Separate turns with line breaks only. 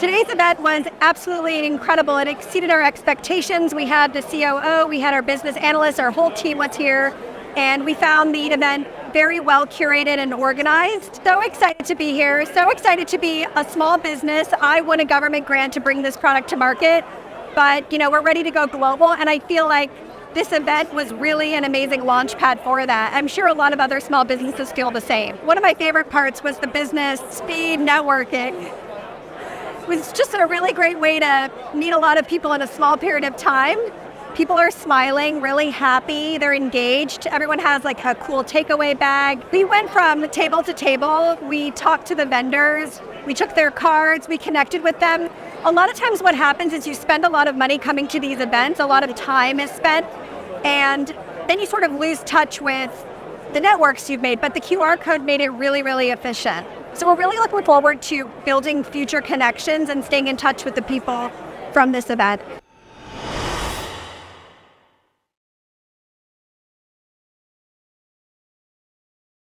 Today's event was absolutely incredible. It exceeded our expectations. We had the COO, we had our business analysts, our whole team was here, and we found the event very well curated and organized. So excited to be here, so excited to be a small business. I won a government grant to bring this product to market, but we're ready to go global, and I feel like this event was really an amazing launch pad for that. I'm sure a lot of other small businesses feel the same. One of my favorite parts was the business speed networking. It was just a really great way to meet a lot of people in a small period of time. People are smiling, really happy, they're engaged. Everyone has like a cool takeaway bag. We went from table to table. We talked to the vendors. We took their cards. We connected with them. A lot of times what happens is you spend a lot of money coming to these events. A lot of time is spent. And then you sort of lose touch with the networks you've made. But the QR code made it really, really efficient. So we're really looking forward to building future connections and staying in touch with the people from this event.